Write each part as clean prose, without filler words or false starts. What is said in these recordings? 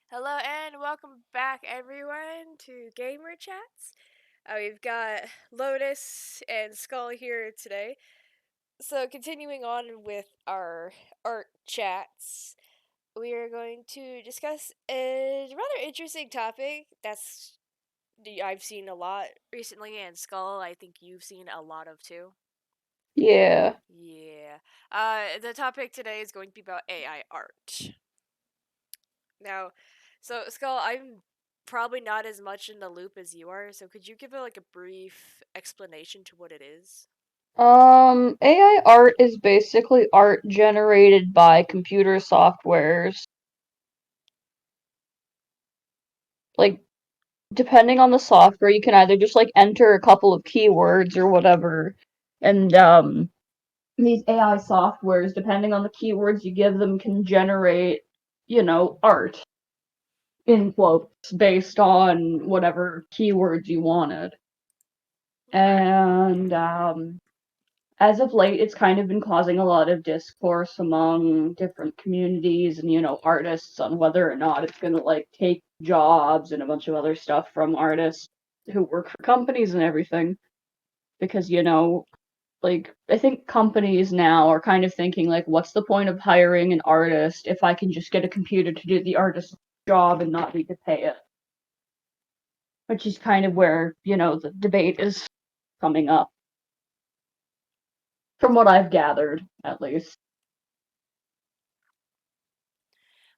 Hello and welcome back, everyone, to Gamer Chats. We've got Lotus and Skull here today. So, continuing on with our art chats, we are going to discuss a rather interesting topic I've seen a lot recently, and Skull, I think you've seen a lot of too. Yeah. Yeah. The topic today is going to be about AI art. Now, so Skull, I'm probably not as much in the loop as you are, so could you give a brief explanation to what it is? AI art is basically art generated by computer softwares. Like, depending on the software, you can either just enter a couple of keywords or whatever, and these AI softwares, depending on the keywords you give them, can generate, art in quotes based on whatever keywords you wanted. Okay. And as of late, it's kind of been causing a lot of discourse among different communities and, artists on whether or not it's gonna take jobs and a bunch of other stuff from artists who work for companies and everything. Because, I think companies now are kind of thinking what's the point of hiring an artist if I can just get a computer to do the artist's job and not need to pay it? Which is kind of where, the debate is coming up, from what I've gathered, at least.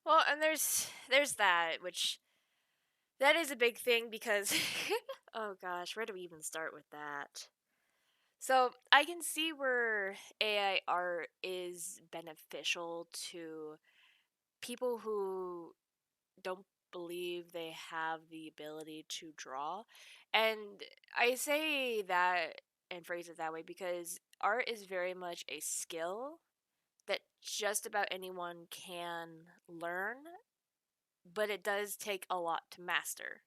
Well, and there's that, which that is a big thing because oh gosh, where do we even start with that? So, I can see where AI art is beneficial to people who don't believe they have the ability to draw. And I say that and phrase it that way because art is very much a skill that just about anyone can learn, but it does take a lot to master.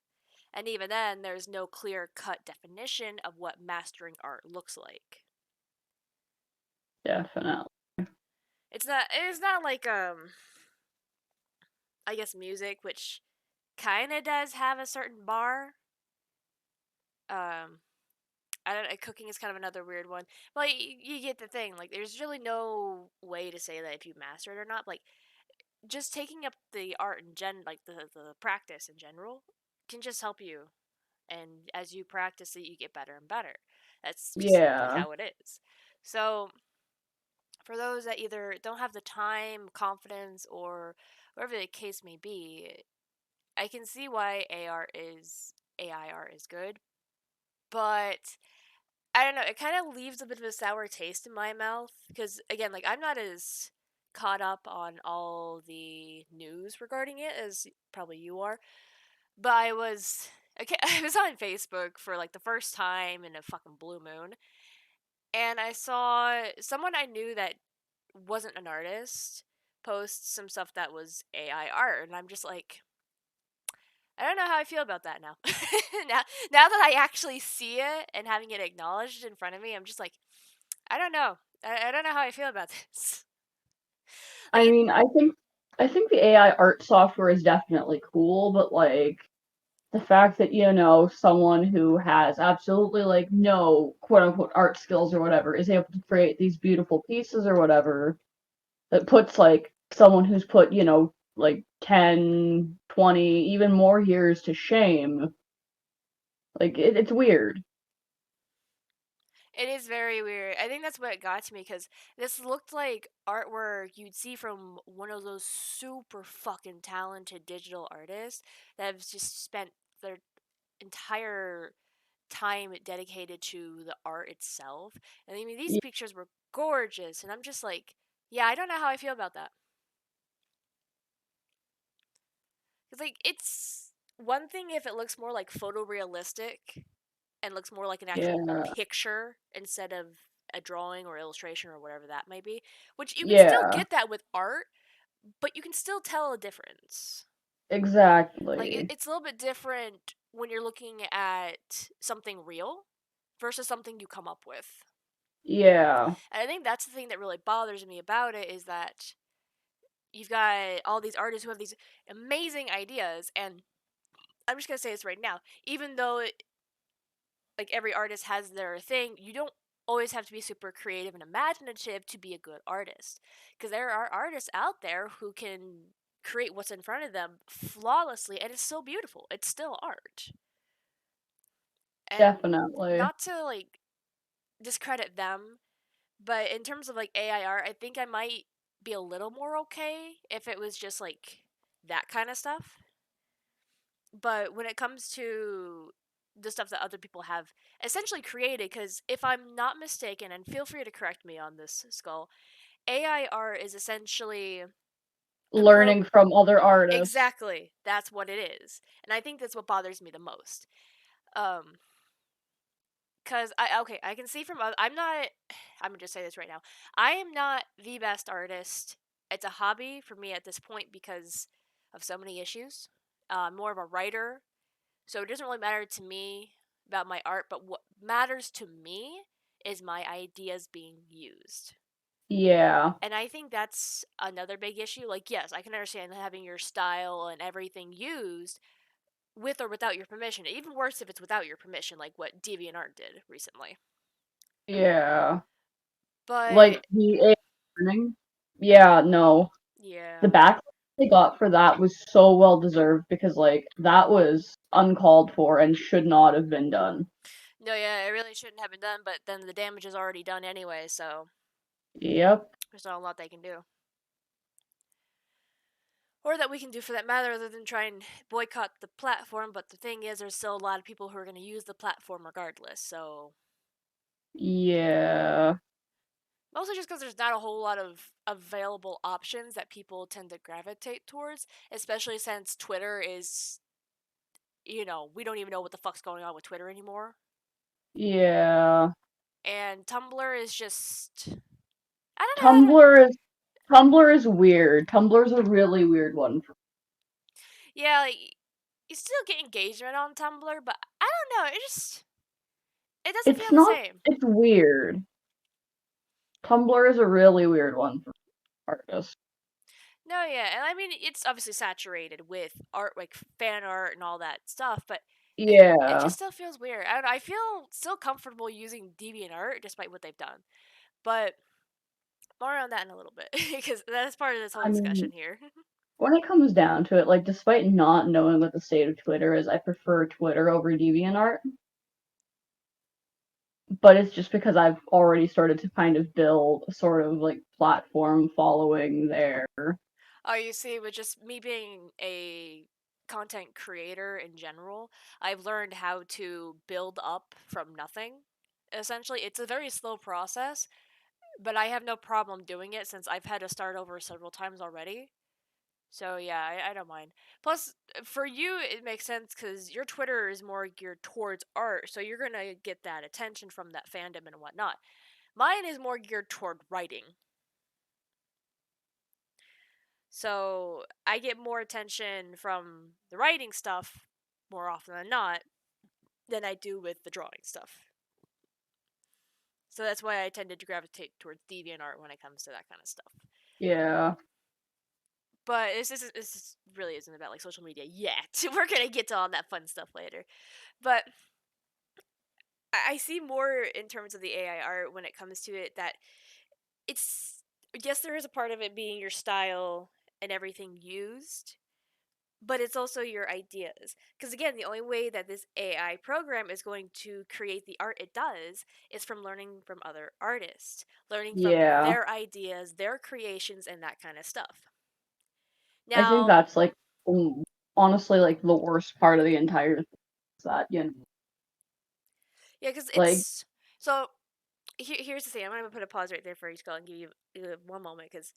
And even then, there's no clear cut definition of what mastering art looks like. Definitely. It's not like I guess music, which kind of does have a certain bar. Um I don't know, cooking is kind of another weird one. But like, you get the thing. Like, there's really no way to say that if you master it or not. Like, just taking up the art in like the practice in general, can just help you. And as you practice it, you get better and better. That's just simply Yeah. how it is. So, for those that either don't have the time, confidence, or whatever the case may be, I can see why AI art is good, but I don't know. It kind of leaves a bit of a sour taste in my mouth because, again, like I'm not as caught up on all the news regarding it as probably you are. But I was okay. I was on Facebook for like the first time in a fucking blue moon, and I saw someone I knew that wasn't an artist post some stuff that was AI art, and I'm just like, I don't know how I feel about that now. now, now that I actually see it and having it acknowledged in front of me, I'm just like, I don't know. I don't know how I feel about this. Like I it, mean, I think the AI art software is definitely cool, but the fact that, someone who has absolutely no quote unquote art skills or whatever is able to create these beautiful pieces or whatever that puts someone who's put, 10, 20, even more years to shame. It's weird. it is very weird. I think that's what got to me because this looked like artwork you'd see from one of those super fucking talented digital artists that have just spent their entire time dedicated to the art itself. And I mean, these Y- pictures were gorgeous, and I'm just like, yeah, I don't know how I feel about that. Cause like it's one thing if it looks more like photorealistic and looks more like an actual Yeah. picture instead of a drawing or illustration or whatever that may be. Which you can still Yeah, get that with art, but you can still tell a difference. Like exactly. it's a little bit different when you're looking at something real versus something you come up with. Yeah. And I think that's the thing that really bothers me about it is that you've got all these artists who have these amazing ideas, and I'm just gonna say this right now. Even though like every artist has their thing, you don't always have to be super creative and imaginative to be a good artist, because there are artists out there who can create what's in front of them flawlessly, and it's still beautiful. It's still art. And Definitely. not to like discredit them, but in terms of like AI art, I think I might be a little more okay if it was just like that kind of stuff. But when it comes to the stuff that other people have essentially created, because if I'm not mistaken, and feel free to correct me on this, Skull, AI art is essentially a pro. Learning from other artists. Exactly, that's what it is, and I think that's what bothers me the most. Um, Cause I can see from I'm not. I'm gonna just say this right now. I am not the best artist. It's a hobby for me at this point because of so many issues. I'm more of a writer, so it doesn't really matter to me about my art. But what matters to me is my ideas being used. Yeah. And I think that's another big issue. Like, yes, I can understand having your style and everything used with or without your permission. Even worse if it's without your permission, like what DeviantArt did recently. Yeah. Like But the AI learning. Yeah, no. The yeah. backlash they got for that was so well deserved because like that was uncalled for and should not have been done. No, yeah, it really shouldn't have been done, but then the damage is already done anyway, so Yep. there's not a lot they can do. Or that we can do for that matter other than try and boycott the platform, but the thing is, there's still a lot of people who are going to use the platform regardless, so. Yeah. Mostly just because there's not a whole lot of available options that people tend to gravitate towards, especially since Twitter is, we don't even know what the fuck's going on with Twitter anymore. Yeah. And Tumblr is just. I don't know how to. Tumblr is Tumblr is weird. Tumblr's a really weird one. Yeah, like, you still get engagement on Tumblr, but I don't know. It doesn't It's feel the not same. it's weird. Tumblr is a really weird one for artists. No, yeah, and I mean it's obviously saturated with art, like fan art and all that stuff, but it Yeah. just still feels weird. I don't know, I feel still comfortable using DeviantArt despite what they've done, but more on that in a little bit because that's part of this whole I discussion mean, here. when it comes down to it, like despite not knowing what the state of Twitter is, I prefer Twitter over DeviantArt. But it's just because I've already started to kind of build a sort of like platform following there. Oh, you see, with just me being a content creator in general, I've learned how to build up from nothing. Essentially, it's a very slow process, but I have no problem doing it since I've had to start over several times already. So yeah, I don't mind. Plus, for you, it makes sense because your Twitter is more geared towards art, so you're gonna get that attention from that fandom and whatnot. Mine is more geared toward writing, so I get more attention from the writing stuff more often than not than I do with the drawing stuff. So that's why I tended to gravitate towards DeviantArt when it comes to that kind of stuff. Yeah. But this really isn't about like social media yet. We're gonna get to all that fun stuff later. But I see more in terms of the AI art when it comes to it that it's yes, there is a part of it being your style and everything used, but it's also your ideas. Because again, the only way that this AI program is going to create the art it does is from learning from other artists, learning from Yeah. their ideas, their creations, and that kind of stuff. I think Now, that's like honestly like the worst part of the entire thing is that, yeah, because like it's so. Here's the thing. I'm gonna put a pause right there for you, Skull, and give you one moment because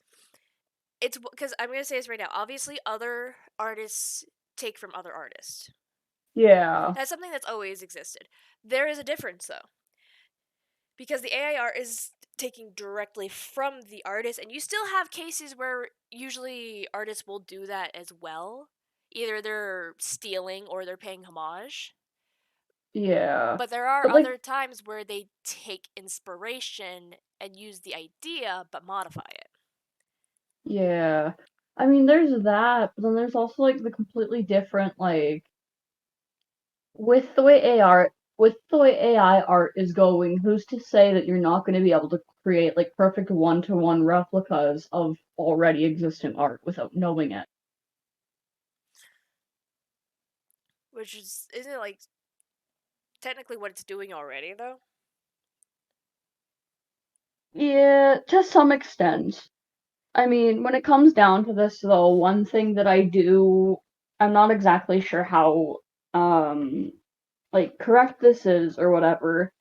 it's because I'm gonna say this right now. Obviously, other artists take from other artists. yeah. That's something that's always existed. There is a difference though, because the AI art is taking directly from the artist, and you still have cases where usually artists will do that as well. Either they're stealing or they're paying homage. Yeah. But there are But like other times where they take inspiration and use the idea but modify it. yeah. I mean, there's that, but then there's also like the completely different like with the way AI art is going, who's to say that you're not going to be able to create like perfect one-to-one replicas of already existing art without knowing it? Which isn't it like technically what it's doing already though? Yeah, to some extent. I mean, when it comes down to this, though, one thing that I'm not exactly sure how, um, like, correct this is or whatever,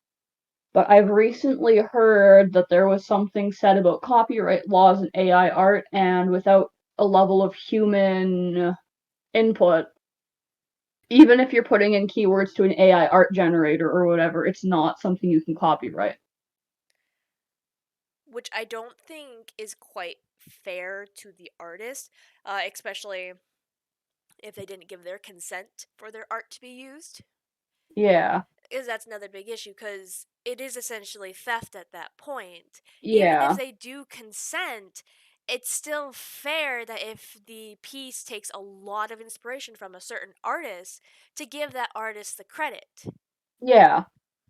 but I've recently heard that there was something said about copyright laws in AI art, and without a level of human input, even if you're putting in keywords to an AI art generator or whatever, it's not something you can copyright. Which I don't think is quite fair to the artist, especially if they didn't give their consent for their art to be used. Yeah, Because that's another big issue, because it is essentially theft at that point. Even if yeah, they do consent, it's still fair that if the piece takes a lot of inspiration from a certain artist, to give that artist the credit. yeah.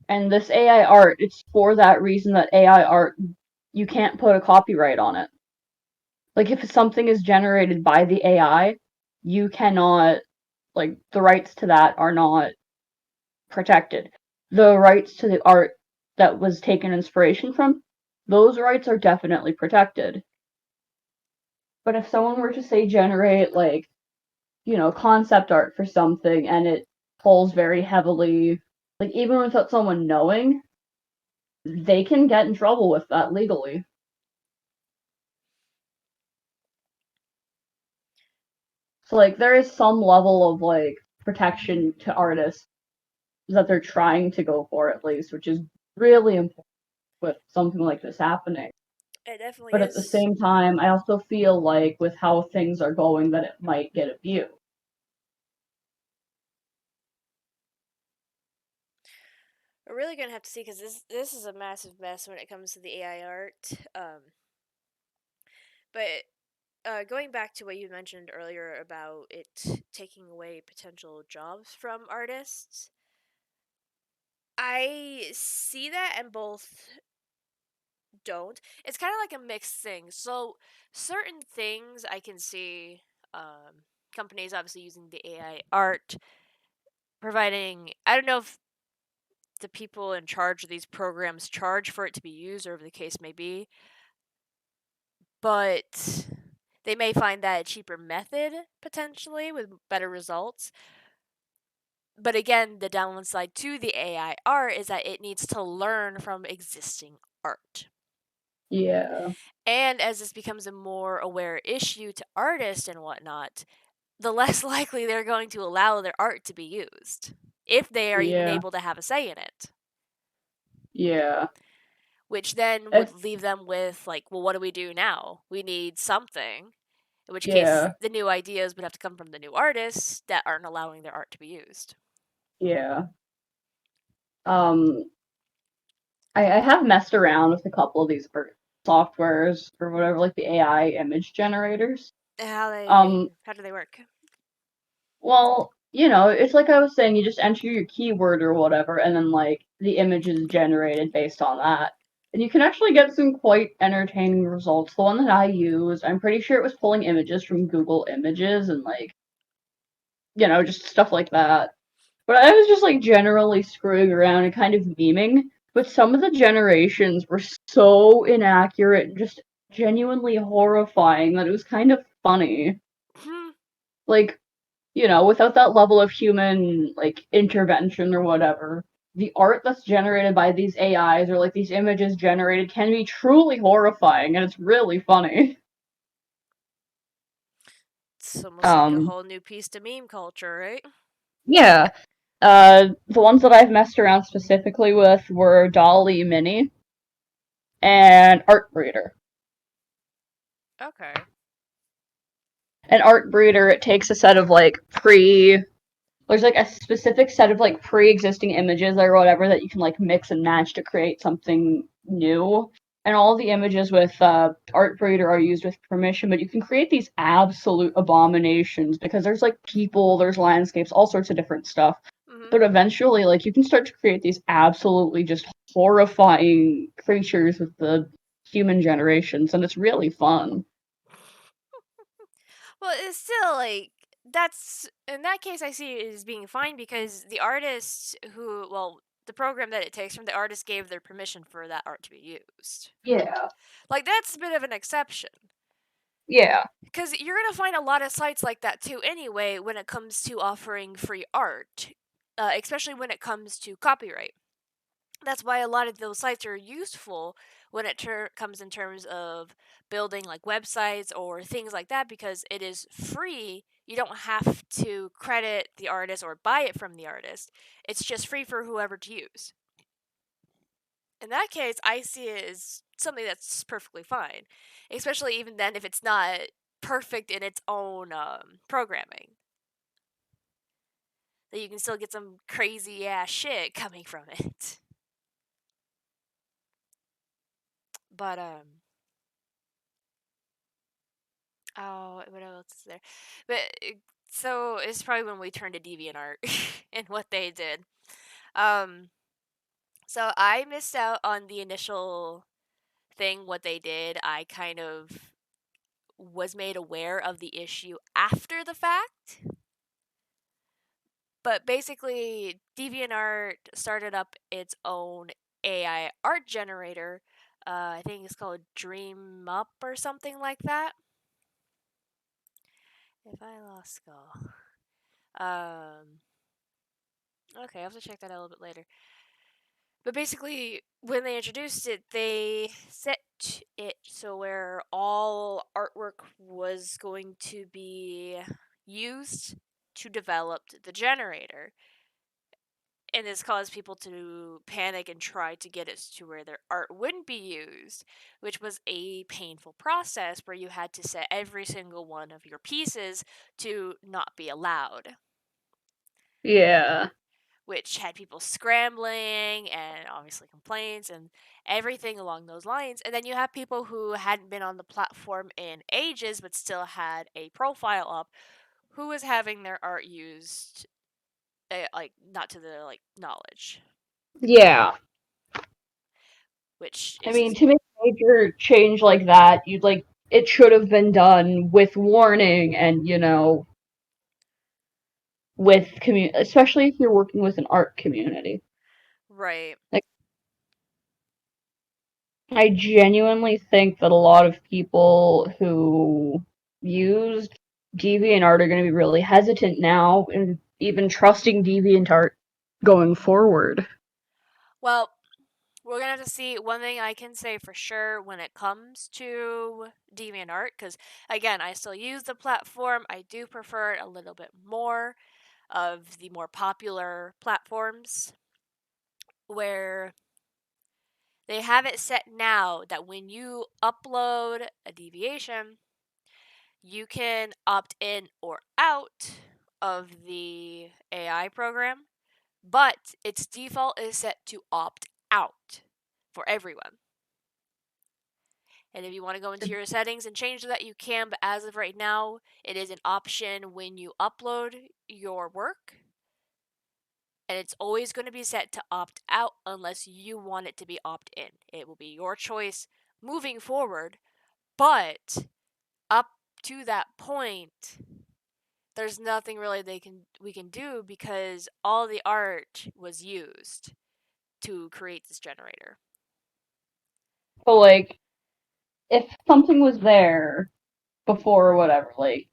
And this AI art, it's for that reason that AI art, you can't put a copyright on it. Like, if something is generated by the AI, you cannot, like, the rights to that are not protected. The rights to the art that was taken inspiration from, those rights are definitely protected. But if someone were to, say, generate, like, concept art for something and it pulls very heavily, like, even without someone knowing, they can get in trouble with that legally. So like there is some level of like protection to artists that they're trying to go for at least, which is really important with something like this happening. It definitely But at the is. same time, I also feel like with how things are going that it might get abused. We're really gonna have to see, because this is a massive mess when it comes to the AI art. But going back to what you mentioned earlier about it taking away potential jobs from artists, I see that and both don't. It's kind of like a mixed thing. So certain things I can see, companies obviously using the AI art, providing. I don't know if the people in charge of these programs charge for it to be used, or whatever the case may be, but they may find that a cheaper method potentially with better results. But again, the downside to the AI art is that it needs to learn from existing art. Yeah, And as this becomes a more aware issue to artists and whatnot, the less likely they're going to allow their art to be used, if they are even yeah, able to have a say in it. yeah. Which then would It's leave them with, like, well, what do we do now? We need something. In which case, yeah, the new ideas would have to come from the new artists that aren't allowing their art to be used. yeah. Um, I have messed around with a couple of these softwares or whatever, like the AI image generators. Um, How do they work? Well, it's like I was saying, you just enter your keyword or whatever, and then like the image is generated based on that. And you can actually get some quite entertaining results. The one that I use, I'm pretty sure it was pulling images from Google Images and like, just stuff like that. But I was just like generally screwing around and kind of memeing. But some of the generations were so inaccurate and just genuinely horrifying that it was kind of funny. Hmm. Like, without that level of human like intervention or whatever, the art that's generated by these AIs or like these images generated can be truly horrifying and it's really funny. It's almost like a Um whole new piece to meme culture, right? yeah. The ones that I've messed around specifically with were Dolly Mini and Art Breeder. Okay. An Art Breeder, it takes a set of like there's like a specific set of like pre-existing images or whatever that you can like mix and match to create something new. and all the images with Artbreeder are used with permission, but you can create these absolute abominations because there's like people, there's landscapes, all sorts of different stuff. Hmm. But eventually, like you can start to create these absolutely just horrifying creatures with the human generations, and it's really fun. Well, it's still like that's in that case I see it as being fine because the artist who well the program that it takes from the artist gave their permission for that art to be used. Yeah. Like that's a bit of an exception. Yeah. Because you're going to find a lot of sites like that too, anyway, when it comes to offering free art, especially when it comes to copyright. That's why a lot of those sites are useful when it comes in terms of building like websites or things like that because it is free. You don't have to credit the artist or buy it from the artist. It's just free for whoever to use. In that case, I see it as something that's perfectly fine, especially even then if it's not perfect in its own programming. That you can still get some crazy ass shit coming from it. But oh, what else is there? But so it's probably when we turned to DeviantArt and what they did. Um, so I missed out on the initial thing. What they did, I kind of was made aware of the issue after the fact. But basically, DeviantArt started up its own AI art generator. I think it's called Dream Up or something like that. If I lost Skull. Um, okay, I'll have to check that out a little bit later. But basically, when they introduced it, they set it so where all artwork was going to be used to develop the generator. And this caused people to panic and try to get it to where their art wouldn't be used, which was a painful process where you had to set every single one of your pieces to not be allowed, Yeah. which had people scrambling and obviously complaints and everything along those lines. And then you have people who hadn't been on the platform in ages but still had a profile up who was having their art used like not to the like knowledge, Yeah. which I is mean, just to make a major change like that, you'd like it should have been done with warning and, with especially if you're working with an art community. right. Like, I genuinely think that a lot of people who used DeviantArt are going to be really hesitant now in even trusting DeviantArt going forward. Well, we're gonna have to see. One thing I can say for sure when it comes to DeviantArt, because again, I still use the platform. I do prefer it a little bit more of the more popular platforms where they have it set now that when you upload a deviation, you can opt in or out of the AI program, but its default is set to opt out for everyone. And if you want to go into your settings and change that, you can, but as of right now, it is an option when you upload your work. And it's always going to be set to opt out unless you want it to be opt in. It will be your choice moving forward, but up to that point, there's nothing really we can do because all the art was used to create this generator. So, like, if something was there before or whatever, like,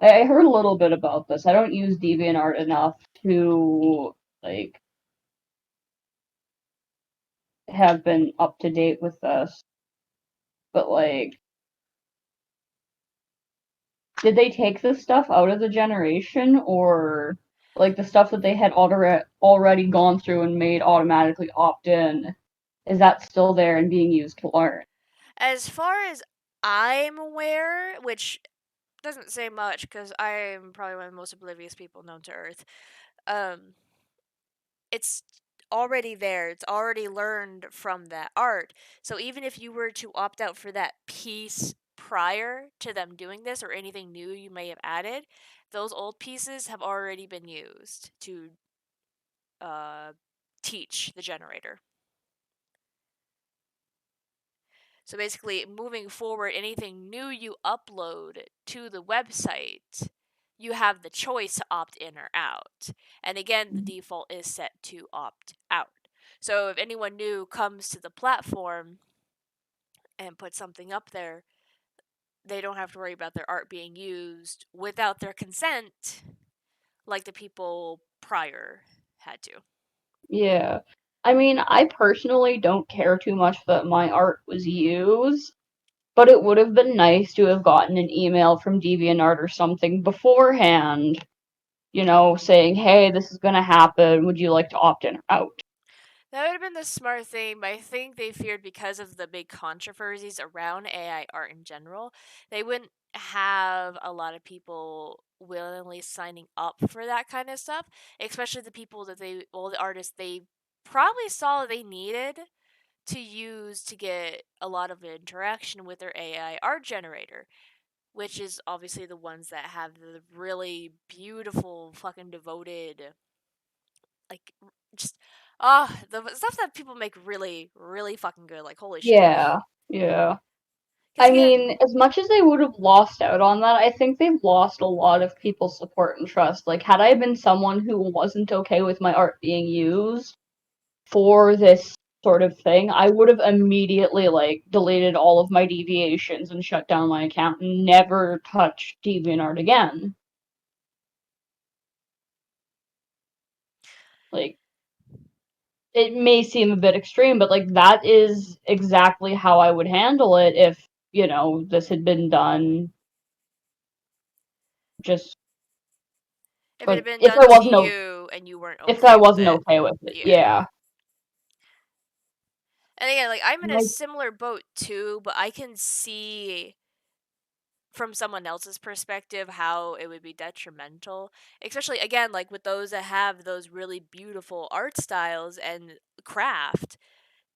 I heard a little bit about this. I don't use DeviantArt enough to, like, have been up to date with this. But, like, did they take this stuff out of the generation, or, like, the stuff that they had already gone through and made automatically opt in, is that still there and being used to learn? As far as I'm aware, which doesn't say much because I'm probably one of the most oblivious people known to Earth. Um, it's already there. It's already learned from that art. So even if you were to opt out for that piece prior to them doing this or anything new you may have added, those old pieces have already been used to uh, teach the generator. So basically, moving forward, anything new you upload to the website, you have the choice to opt in or out. And again, the default is set to opt out. So if anyone new comes to the platform and puts something up there, they don't have to worry about their art being used without their consent like the people prior had to. Yeah. I mean, I personally don't care too much that my art was used, but it would have been nice to have gotten an email from DeviantArt or something beforehand, saying, hey, this is gonna happen. Would you like to opt in or out? That would have been the smart thing, but I think they feared because of the big controversies around AI art in general, they wouldn't have a lot of people willingly signing up for that kind of stuff, especially the people that the artists they probably saw they needed to use to get a lot of interaction with their AI art generator, which is obviously the ones that have the really beautiful, fucking devoted, like, just the stuff that people make really, really fucking good. Like, holy shit. Yeah, yeah. Because I again, mean, as much as they would have lost out on that, I think they've lost a lot of people's support and trust. Like, had I been someone who wasn't okay with my art being used for this sort of thing, I would have immediately, like, deleted all of my deviations and shut down my account and never touched DeviantArt again. Like, it may seem a bit extreme, but, like, that is exactly how I would handle it if, this had been done just if it like had been if done I to wasn't you and you weren't if I okay with wasn't it, okay with it. yeah. Yeah. And again, like, I'm in a Like, similar boat too, but I can see from someone else's perspective how it would be detrimental, especially again like with those that have those really beautiful art styles and craft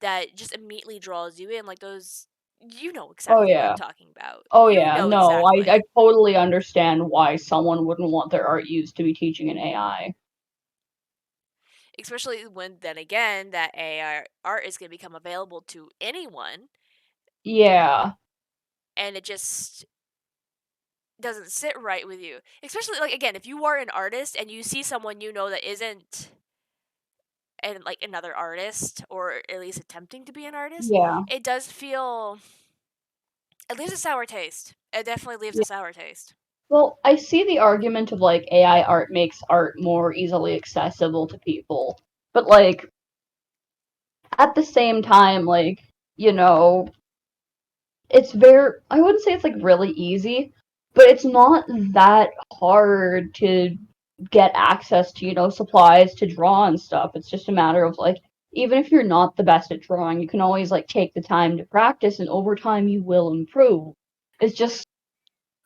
that just immediately draws you in, like those, you know oh exactly what I'm yeah. talking about. Oh You yeah. know No, I exactly. totally understand why someone wouldn't want their art used to be teaching an AI. Especially when then again that AI art is going to become available to anyone Yeah. and it just doesn't sit right with you. Especially like again, if you are an artist and you see someone you know that isn't and like another artist or at least attempting to be an artist, Yeah. it does feel it leaves a sour taste. It definitely leaves a Yeah. sour taste. Well, I see the argument of like AI art makes art more easily accessible to people. But like at the same time, like, you know, it's very I wouldn't say it's like really easy, but it's not that hard to get access to, supplies to draw and stuff. It's just a matter of like even if you're not the best at drawing, you can always like take the time to practice and over time you will improve. It's just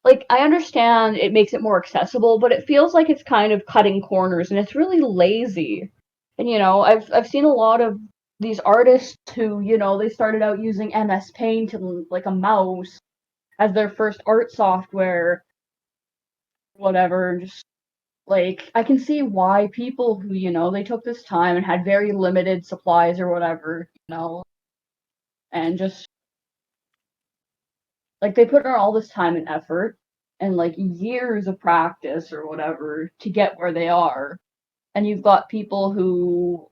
like I understand it makes it more accessible, but it feels like it's kind of cutting corners and it's really lazy. And I've seen a lot of these artists who, they started out using MS Paint and like a mouse as their first art software, whatever, just like I can see why people who, they took this time and had very limited supplies or whatever, and just like they put in all this time and effort and like years of practice or whatever to get where they are. And you've got people who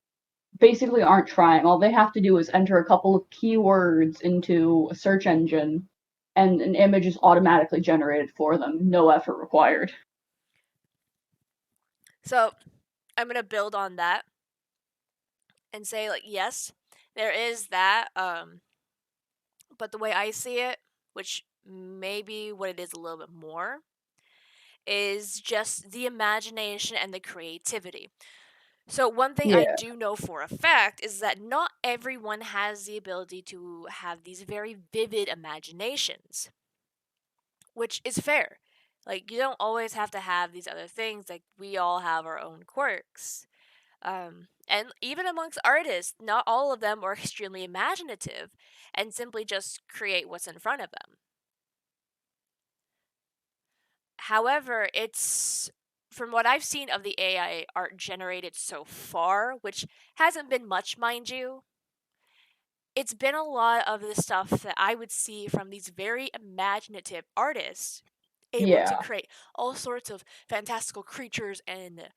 basically aren't trying. All they have to do is enter a couple of keywords into a search engine and an image is automatically generated for them. No effort required. So I'm gonna build on that and say like yes, there is that. But the way I see it, which maybe what it is a little bit more, is just the imagination and the creativity. So, one thing I Yeah. do know for a fact is that not everyone has the ability to have these very vivid imaginations, which is fair. Like, you don't always have to have these other things, like, we all have our own quirks. And even amongst artists, not all of them are extremely imaginative and simply just create what's in front of them. However, it's from what I've seen of the AI art generated so far, which hasn't been much, mind you, it's been a lot of the stuff that I would see from these very imaginative artists able to Yeah. create all sorts of fantastical creatures and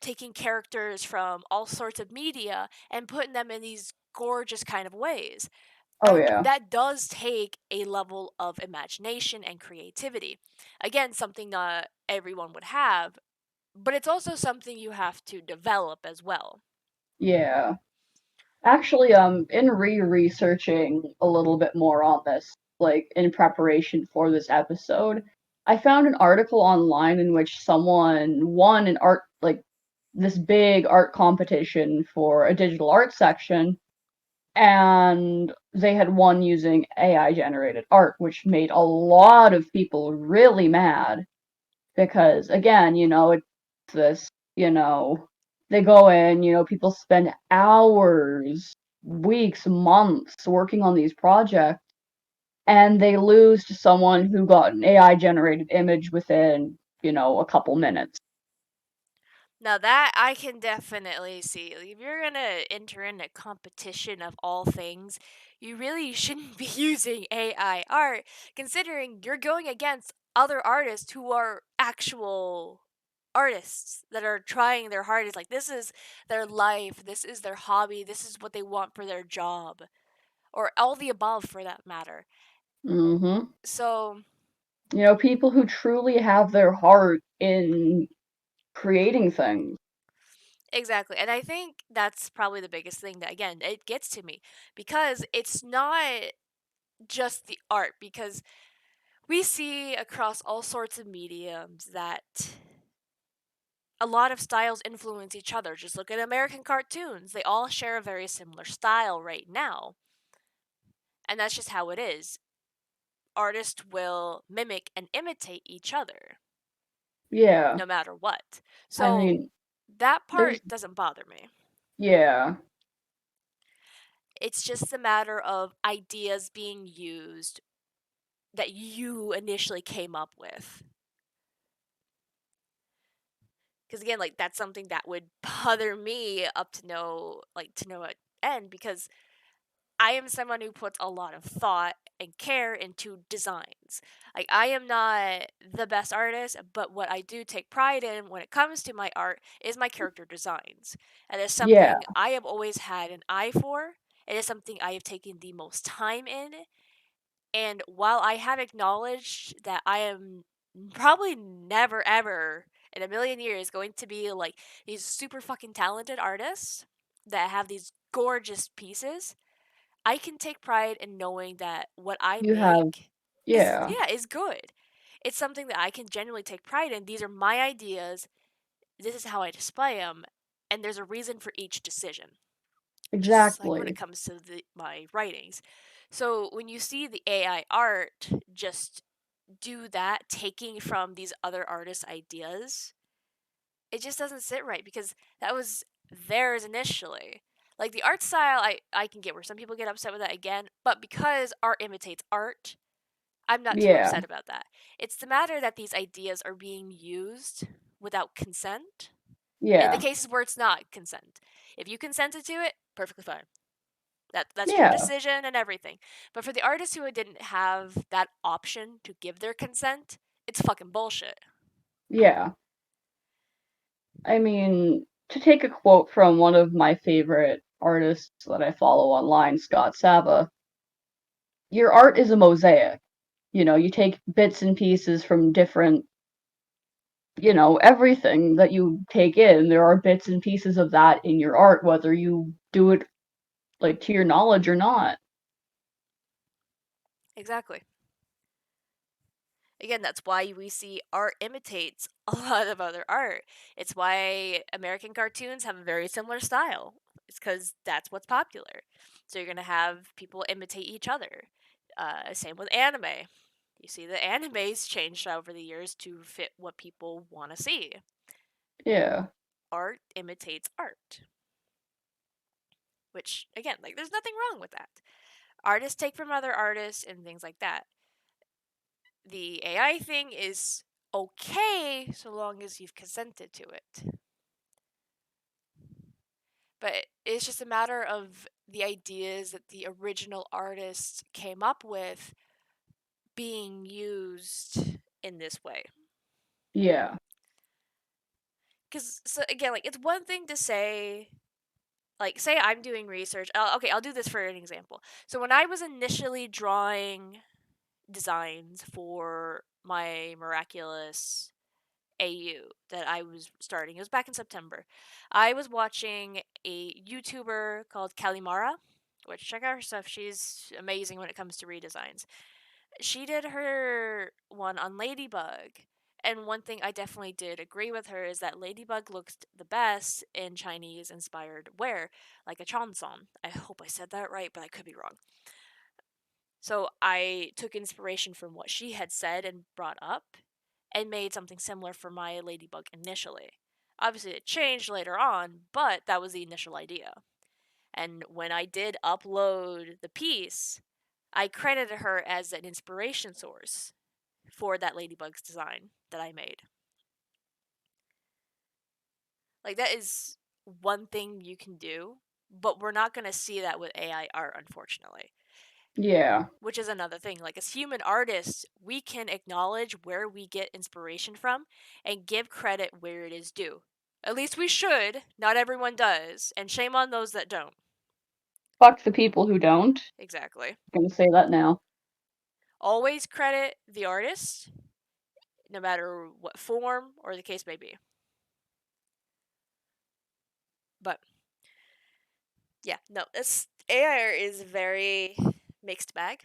taking characters from all sorts of media and putting them in these gorgeous kind of ways. Oh And yeah. that does take a level of imagination and creativity. Again, something not everyone would have, but it's also something you have to develop as well. Yeah. Actually, in researching a little bit more on this, like in preparation for this episode, I found an article online in which someone won an art, like this big art competition for a digital art section, and they had won using AI generated art, which made a lot of people really mad because, again, it's this, you know, they go in, people spend hours, weeks, months working on these projects, and they lose to someone who got an AI generated image within, a couple minutes. Now that I can definitely see. Like, if you're gonna enter in a competition of all things, you really shouldn't be using AI art, considering you're going against other artists who are actual artists that are trying their hardest. Like, this is their life, this is their hobby, this is what they want for their job, or all the above for that matter. Hmm. So, People who truly have their heart in creating things. exactly. And I think that's probably the biggest thing that, again, it gets to me because it's not just the art, because we see across all sorts of mediums that a lot of styles influence each other. Just look at American cartoons. They all share a very similar style right now. And that's just how it is. Artists will mimic and imitate each other Yeah. no matter what. I So mean, that there's, part doesn't bother me. yeah, It's just a matter of ideas being used that you initially came up with. Because again, like, that's something that would bother me up to no end, because I am someone who puts a lot of thought and care into designs. Like, I am not the best artist, but what I do take pride in when it comes to my art is my character designs. And it's yeah, something I have always had an eye for. It is something I have taken the most time in. And while I have acknowledged that I am probably never ever in a million years going to be like these super fucking talented artists that have these gorgeous pieces, I can take pride in knowing that what I you have, make is, yeah, yeah, is good. It's something that I can genuinely take pride in. These are my ideas. This is how I display them, and there's a reason for each decision. Just like when it exactly. comes to my writings. So when you see the AI art just do that, taking from these other artists' ideas, it just doesn't sit right, because that was theirs initially. Like, the art style, I can get where some people get upset with that again, but because art imitates art, I'm not too Yeah, upset about that. It's the matter that these ideas are being used without consent. In the yeah, cases where it's not consent, if you consented to it, perfectly fine. That's your yeah, decision and everything. But for the artists who didn't have that option to give their consent, it's fucking bullshit. yeah. I mean, to take a quote from one of my favorite artists that I follow online, Scott Sava, your art is a mosaic. You take bits and pieces from different, everything that you take in. There are bits and pieces of that in your art, whether you do it like to your knowledge or not. Exactly. Again, that's why we see art imitates a lot of other art. It's why American cartoons have a very similar style. It's because that's what's popular. So you're going to have people imitate each other. Same with anime. You see the animes changed over the years to fit what people want to see. Yeah. Art imitates art. which, again, like, there's nothing wrong with that. Artists take from other artists and things like that. The AI thing is okay so long as you've consented to it. But it's just a matter of the ideas that the original artist came up with being used in this way. Yeah. Because, so again, like, it's one thing to say, like, say I'm doing research. Okay, I'll do this for an example. So when I was initially drawing designs for my Miraculous AU that I was starting, it was back in September. I was watching a YouTuber called Kalimara, which, check out her stuff. She's amazing when it comes to redesigns. She did her one on Ladybug. And one thing I definitely did agree with her is that Ladybug looks the best in Chinese inspired wear, like a chanson. I hope I said that right, but I could be wrong. So I took inspiration from what she had said and brought up and made something similar for my Ladybug initially. Obviously, it changed later on, but that was the initial idea. And when I did upload the piece, I credited her as an inspiration source for that Ladybug's design that I made. Like, that is one thing you can do, but we're not going to see that with AI art, unfortunately. Yeah. Which is another thing. Like, as human artists, we can acknowledge where we get inspiration from and give credit where it is due. At least we should. Not everyone does, and shame on those that don't. Fuck the people who don't. Exactly. I'm gonna say that now. Always credit the artist, no matter what form or the case may be. But yeah, no, it's AI is very mixed bag.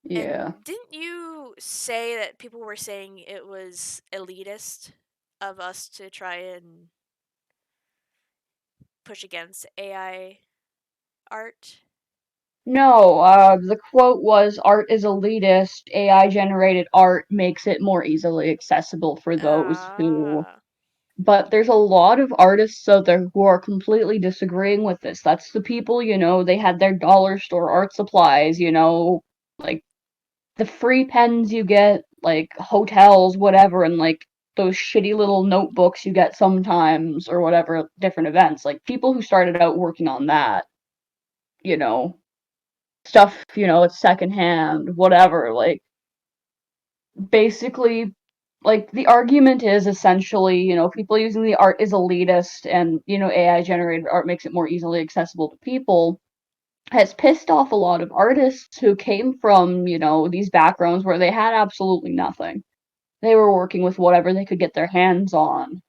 Yeah. And didn't you say that people were saying it was elitist of us to try and push against AI art? No, the quote was art is elitist, AI generated art makes it more easily accessible for those who. Ah. But there's a lot of artists out there who are completely disagreeing with this. That's the people, they had their dollar store art supplies, like the free pens you get, like hotels, whatever, and like those shitty little notebooks you get sometimes or whatever, different events. Like people who started out working on that, you know, stuff, it's secondhand, whatever. Like basically, like the argument is essentially, people using the art is elitist and, AI generated art makes it more easily accessible to people has pissed off a lot of artists who came from, these backgrounds where they had absolutely nothing. They were working with whatever they could get their hands on.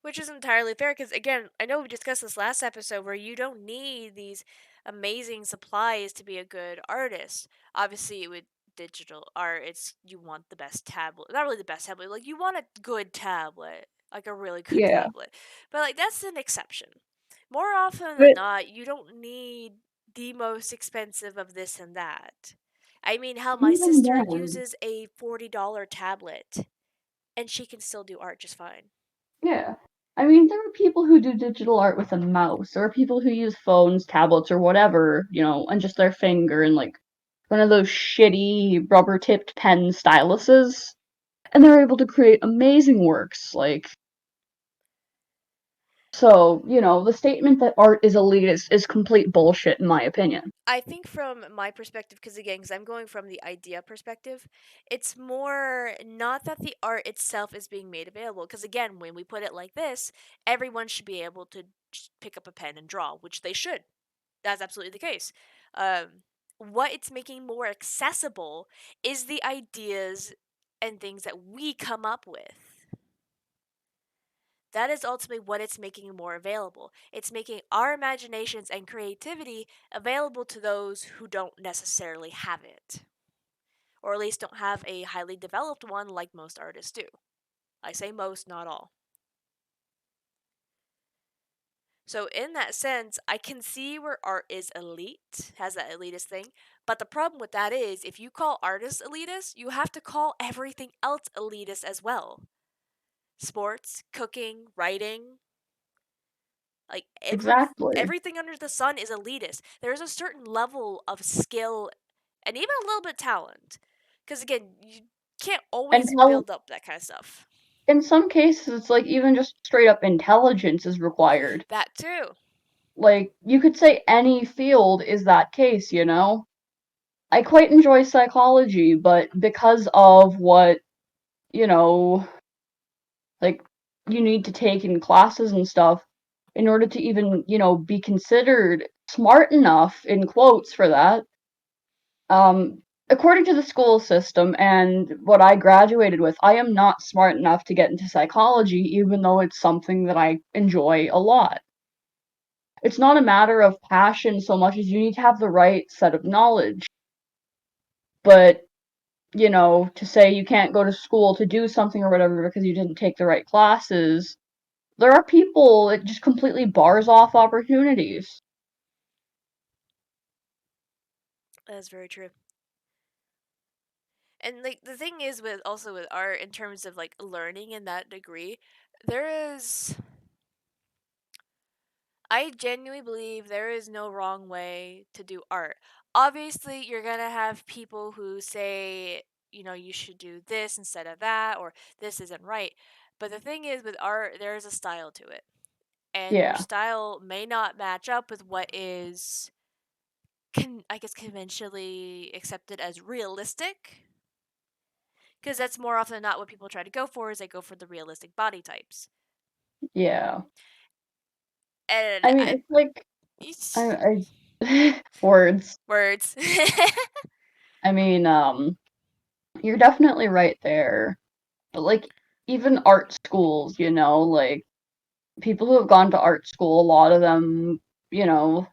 Which is entirely fair because, again, I know we discussed this last episode where you don't need these amazing supplies to be a good artist. Obviously, with digital art, it's you want the best tablet. Not really the best tablet, like you want a good tablet, like a really good Yeah. tablet. But, like, that's an exception. More often than But not, you don't need the most expensive of this and that. I mean, hell, my even sister then, uses a $40 tablet and she can still do art just fine. yeah. I mean, there are people who do digital art with a mouse. There are people who use phones, tablets, or whatever, and just their finger and like one of those shitty rubber tipped pen styluses. And they're able to create amazing works. Like, so, the statement that art is elitist is complete bullshit, in my opinion. I think from my perspective, because I'm going from the idea perspective, it's more not that the art itself is being made available. Because again, when we put it like this, everyone should be able to just pick up a pen and draw, which they should. That's absolutely the case. What it's making more accessible is the ideas and things that we come up with. That is ultimately what it's making more available. It's making our imaginations and creativity available to those who don't necessarily have it, or at least don't have a highly developed one like most artists do. I say most, not all. So, in that sense, I can see where art is elite, has that elitist thing. But the problem with that is, if you call artists elitist, you have to call everything else elitist as well. sports, cooking, writing. Like Exactly. everything under the sun is elitist. There's a certain level of skill and even a little bit of talent. Because again, you can't And always tell build up that kind of stuff. in some cases it's like even just straight up intelligence is required. That too. Like you could say any field is that case, you know? I quite enjoy psychology, but because of what, you know, like you need to take in classes and stuff in order to even, be considered smart enough in quotes for that. According to the school system and what I graduated with, I am not smart enough to get into psychology, even though it's something that I enjoy a lot. It's not a matter of passion so much as you need to have the right set of knowledge. But, to say you can't go to school to do something or whatever because you didn't take the right classes, there are people it just completely bars off opportunities. That's very true. And like the thing is with also with art in terms of like learning in that degree, there is I genuinely believe there is no wrong way to do art. Obviously, you're going to have people who say, you should do this instead of that, or this isn't right. But the thing is, with art, there is a style to it. And your Yeah, style may not match up with what is, I guess, conventionally accepted as realistic. Because that's more often than not what people try to go for, is they go for the realistic body types. yeah. And I mean, it's like it's, I words. words. I mean, you're definitely right there. But like even art schools, like people who have gone to art school, a lot of them, you know,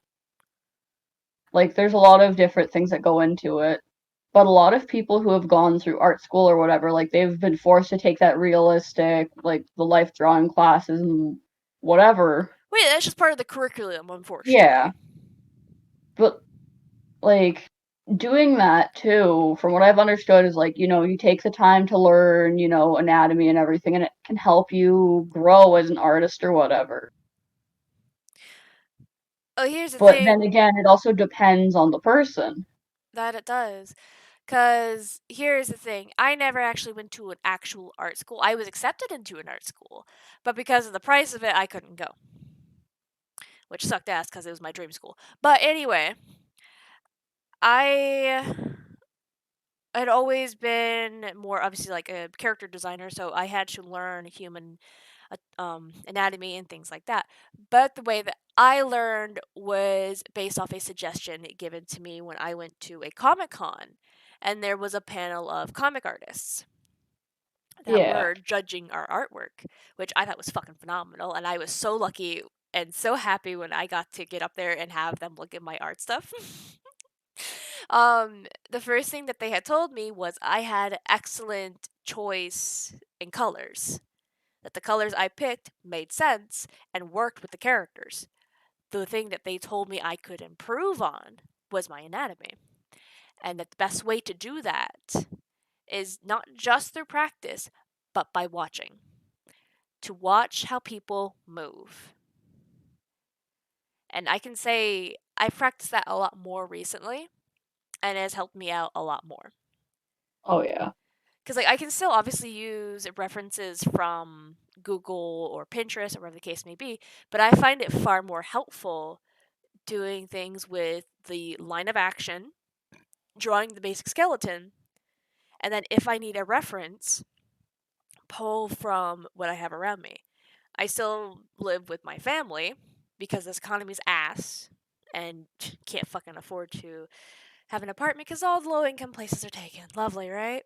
like there's a lot of different things that go into it. But a lot of people who have gone through art school or whatever, like they've been forced to take that realistic, like the life drawing classes and whatever. Wait, that's just part of the curriculum, Yeah, unfortunately. but like doing that too, from what I've understood, is like, you take the time to learn, anatomy and everything, and it can help you grow as an artist or whatever. Oh, here's the But then thing again, it also depends on the person. that it does. Because here's the thing I never actually went to an actual art school. I was accepted into an art school, but because of the price of it, I couldn't go, which sucked ass because it was my dream school. But anyway, I had always been more obviously like a character designer, so I had to learn human anatomy and things like that. But the way that I learned was based off a suggestion given to me when I went to a Comic Con, and there was a panel of comic artists that Yeah. were judging our artwork, which I thought was fucking phenomenal. And I was so lucky and so happy when I got to get up there and have them look at my art stuff. The first thing that they had told me was I had excellent choice in colors. That the colors I picked made sense and worked with the characters. The thing that they told me I could improve on was my anatomy. And that the best way to do that is not just through practice, but by watching. To watch how people move. And I can say I've practiced that a lot more recently, and it has helped me out a lot more. Oh yeah. Because like I can still obviously use references from Google or Pinterest or whatever the case may be, but I find it far more helpful doing things with the line of action, drawing the basic skeleton, and then if I need a reference, pull from what I have around me. I still live with my family because this economy's ass and can't fucking afford to have an apartment because all the low income places are taken. Lovely, right?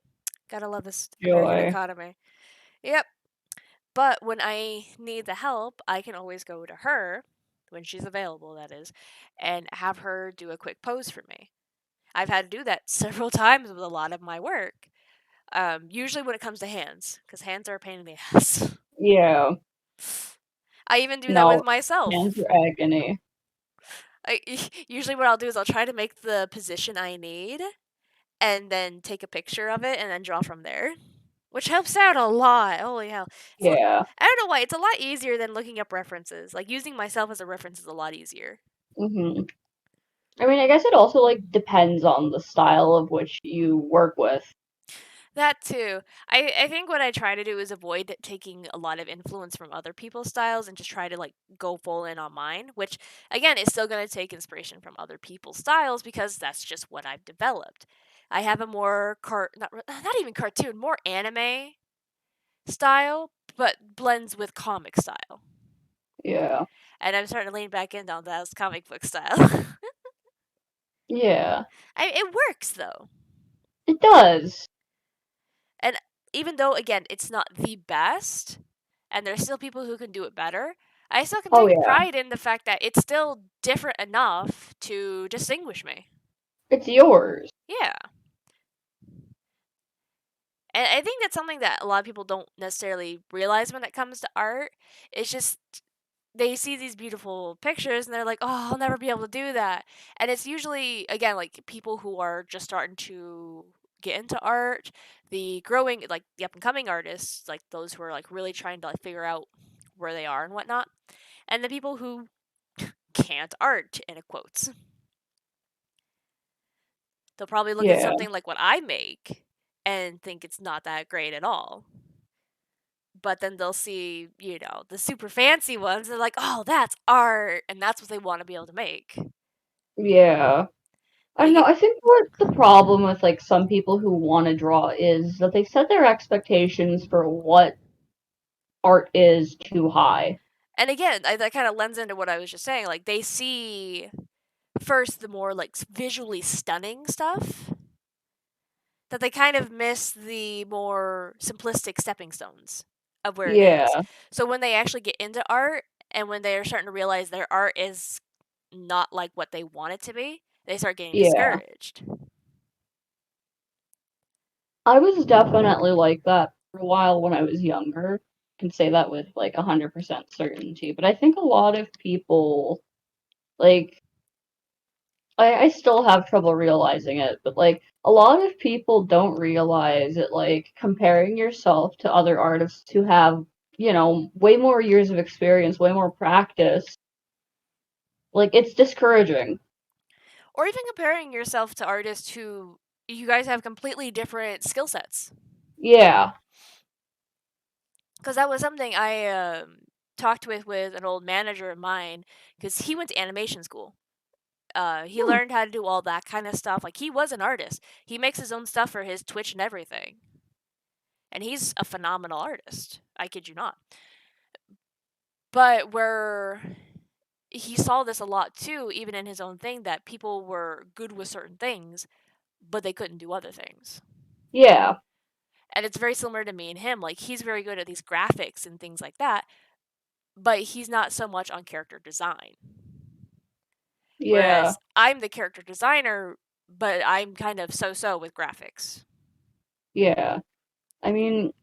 Gotta love this American Joy. economy. Yep. But when I need the help, I can always go to her, when she's available, that is, and have her do a quick pose for me. I've had to do that several times with a lot of my work. Usually when it comes to hands, because hands are a pain in the ass. Yeah. I even do that with No, hands myself. are agony. I, usually what I'll do is I'll try to make the position I need and then take a picture of it and then draw from there. which helps out a lot. Holy hell. Yeah. I don't know why. It's a lot easier than looking up references. Like, using myself as a reference is a lot easier. Hmm. I mean, I guess it also like depends on the style of which you work with. That too. I think what I try to do is avoid taking a lot of influence from other people's styles and just try to like go full in on mine, which again is still going to take inspiration from other people's styles because that's just what I've developed. I have a more not even cartoon, more anime style, but blends with comic style. Yeah. And I'm starting to lean back in on that comic book style. Yeah. It works though. It does. And even though again it's not the best and there's still people who can do it better, I still can Oh take yeah. pride in the fact that it's still different enough to distinguish me. It's yours. Yeah. And I think that's something that a lot of people don't necessarily realize when it comes to art. It's just they see these beautiful pictures and they're like, "Oh, I'll never be able to do that." And it's usually again like people who are just starting to get into art, the growing like the up and coming artists, like those who are like really trying to like figure out where they are and whatnot, and the people who can't art in a quotes. They'll probably look at Yeah. something like what I make and think it's not that great at all. But then they'll see, the super fancy ones. They're like, oh, that's art. And that's what they want to be able to make. Yeah. I don't Like, know. I think what the problem with like some people who want to draw is that they set their expectations for what art is too high. and again, that kind of lends into what I was just saying. Like, they see first the more, like, visually stunning stuff, that they kind of miss the more simplistic stepping stones of where it is. Yeah. So when they actually get into art and when they're starting to realize their art is not like what they want it to be, they start getting Yeah. discouraged. I was definitely like that for a while when I was younger. I can say that with like 100% certainty. But I think a lot of people, like, I still have trouble realizing it, but like, a lot of people don't realize that, like, comparing yourself to other artists who have, way more years of experience, way more practice, like, it's discouraging. Or even comparing yourself to artists who you guys have completely different skill sets. Yeah. Because that was something I talked with an old manager of mine because he went to animation school. He Hmm. learned how to do all that kind of stuff. Like, he was an artist. He makes his own stuff for his Twitch and everything. And he's a phenomenal artist. I kid you not. But where he saw this a lot too, even in his own thing, that people were good with certain things, but they couldn't do other things. Yeah. And it's very similar to me and him. Like, he's very good at these graphics and things like that, but he's not so much on character design. Yeah. Whereas I'm the character designer, but I'm kind of so with graphics. Yeah. I mean,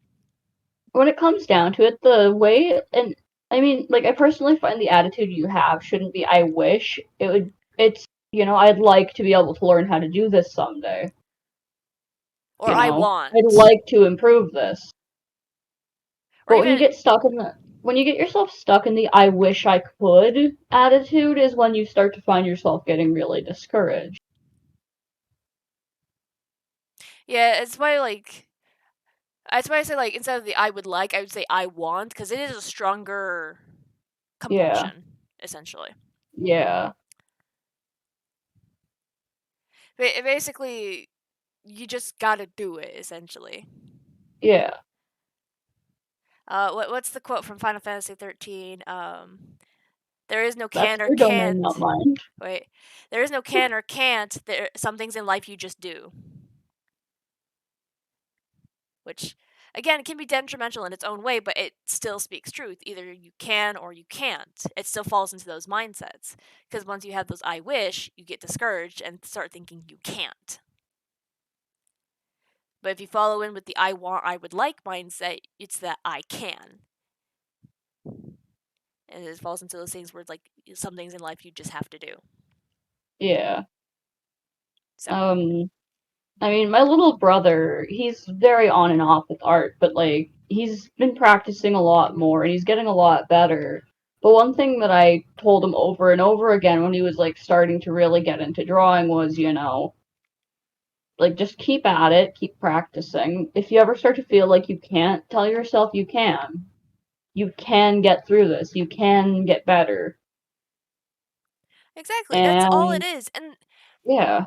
when it comes down to it, the way, and I mean, like, I personally find the attitude you have shouldn't be, I wish. I'd like to be able to learn how to do this someday. Or I I'd want. like to improve this. Or But when you even, get stuck in when you get yourself stuck in the I wish I could attitude is when you start to find yourself getting really discouraged. yeah, it's why, like, that's why I say, like, instead of the I would like, I would say I want, because it is a stronger Yeah. compulsion, essentially. Yeah. Basically, you just gotta do it, essentially. Yeah. What's the quote from Final Fantasy 13? There is no That's can or your domain, not can't. mine. Wait, there is no can or can't. Some things in life you just do, which again can be detrimental in its own way, but it still speaks truth. Either you can or you can't. It still falls into those mindsets because once you have those I wish, you get discouraged and start thinking you can't. But if you follow in with the I want, I would like mindset, it's that I can. And it falls into those things where it's like some things in life you just have to do. Yeah. So, Um I mean, my little brother, he's very on and off with art, but like he's been practicing a lot more and he's getting a lot better. But one thing that I told him over and over again when he was like starting to really get into drawing was, like just keep at it, keep practicing. If you ever start to feel like you can't, tell yourself you can. You can get through this. You can get better. Exactly. That's all it And is. And yeah,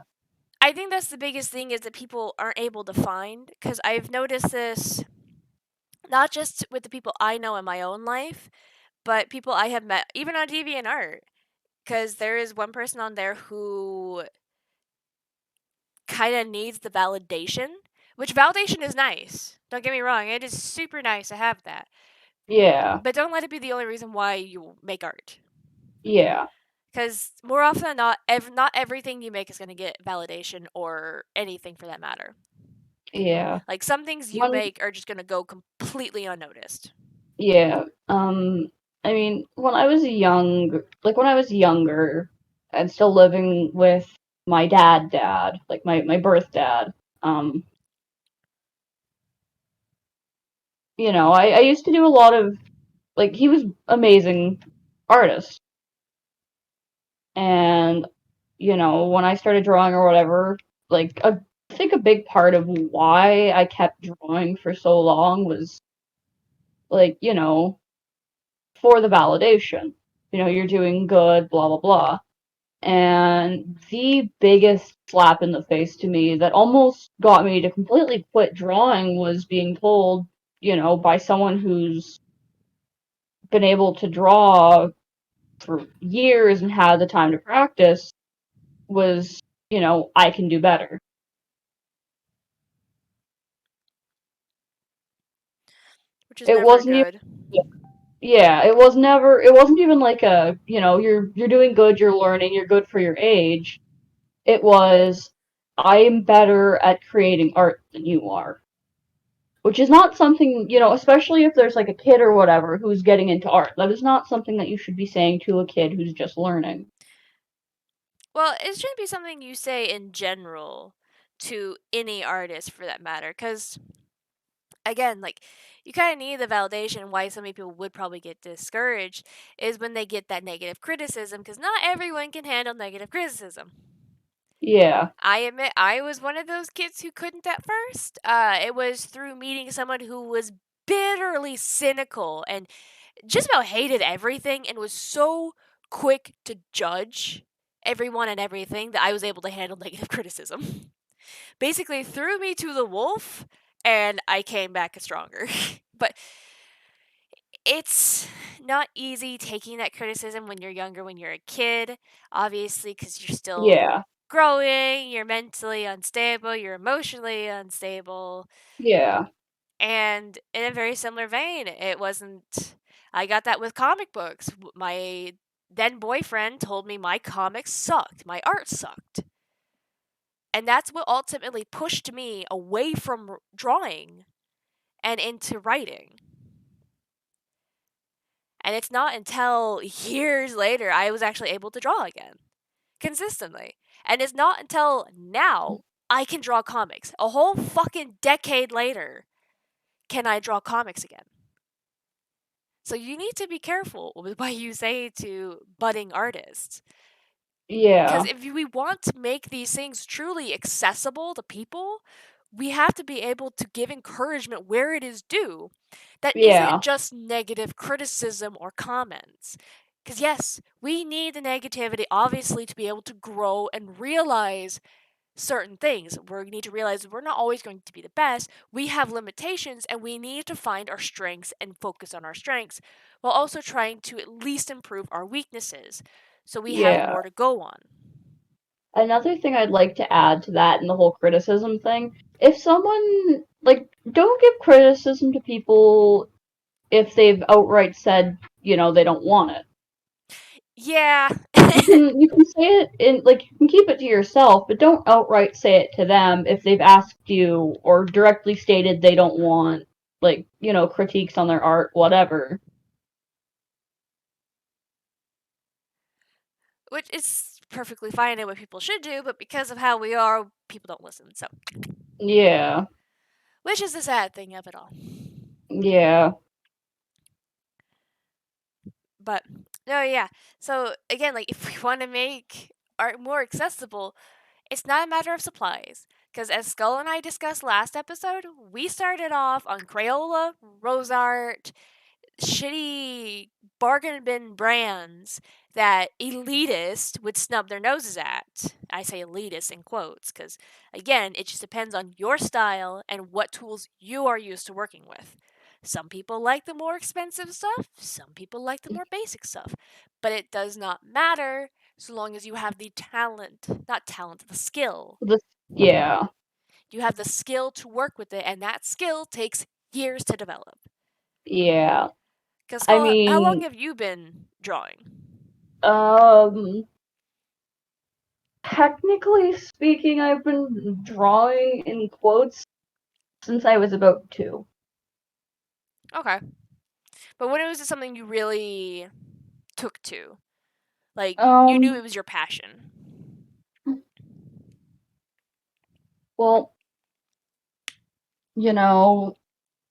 I think that's the biggest thing is that people aren't able to find because I've noticed this not just with the people I know in my own life, but people I have met even on DeviantArt. Because there is one person on there who kind of needs the validation, which validation is nice. Don't get me wrong, it is super nice to have that. yeah, But don't let it be the only reason why you make art. yeah, Because more often than not, not everything you make is going to get validation or anything for that matter. yeah. Like some things you One, make are just going to go completely unnoticed. yeah. I mean, when I was younger and still living with my dad, like my birth dad, um, I used to do a lot of, like, he was amazing artist. And, when I started drawing or whatever, like, I think a big part of why I kept drawing for so long was, like, for the validation. You're doing good, blah, blah, blah. And the biggest slap in the face to me that almost got me to completely quit drawing was being told, by someone who's been able to draw for years and had the time to practice was, I can do better. Which is It never wasn't even, good. yeah, it wasn't even like you're doing good, you're learning, you're good for your age. It was, I am better at creating art than you are. Which is not something, especially if there's like a kid or whatever who's getting into art. That is not something that you should be saying to a kid who's just learning. Well, it shouldn't be something you say in general to any artist for that matter. Because, again, like, you kind of need the validation. Why so many people would probably get discouraged is when they get that negative criticism, because not everyone can handle negative criticism. Yeah, I admit I was one of those kids who couldn't at first. It was through meeting someone who was bitterly cynical and just about hated everything and was so quick to judge everyone and everything that I was able to handle negative criticism. Basically, threw me to the wolf, and I came back stronger. But it's not easy taking that criticism when you're younger, when you're a kid, obviously, because you're still yeah, growing, you're mentally unstable, you're emotionally unstable. yeah, And in a very similar vein, it wasn't. I got that with comic books. My then boyfriend told me my comics sucked, my art sucked. And that's what ultimately pushed me away from drawing and into writing. And it's not until years later I was actually able to draw again, consistently. And it's not until now I can draw comics. A whole fucking decade later, can I draw comics again? So you need to be careful with what you say to budding artists. Because yeah, if we want to make these things truly accessible to people, we have to be able to give encouragement where it is due. That isn't yeah, just negative criticism or comments. Because, yes, we need the negativity, obviously, to be able to grow and realize certain things. We need to realize we're not always going to be the best. We have limitations and we need to find our strengths and focus on our strengths while also trying to at least improve our weaknesses so we have yeah. more to go on. Another thing I'd like to add to that and the whole criticism thing, if someone, like, don't give criticism to people if they've outright said, they don't want it. Yeah. You can say it in, like, you can keep it to yourself, but don't outright say it to them if they've asked you or directly stated they don't want, like, critiques on their art, whatever. Which is perfectly fine and what people should do, but because of how we are, people don't listen. So, Yeah. which is the sad thing of it all. Yeah. But no, yeah. So again, like if we want to make art more accessible, it's not a matter of supplies. Because as Skull and I discussed last episode, we started off on Crayola, RoseArt, shitty bargain bin brands that elitists would snub their noses at. I say elitist in quotes because, again, it just depends on your style and what tools you are used to working with. Some people like the more expensive stuff, some people like the more basic stuff. But it does not matter so long as you have the talent, not talent, the skill. Yeah. You have the skill to work with it, and that skill takes years to develop. Yeah. Because I how long mean, have you been drawing? um, technically speaking, I've been drawing in quotes since I was about 2. Okay. But when was it something you really took to? Like, you knew it Um, was your passion. well, you know,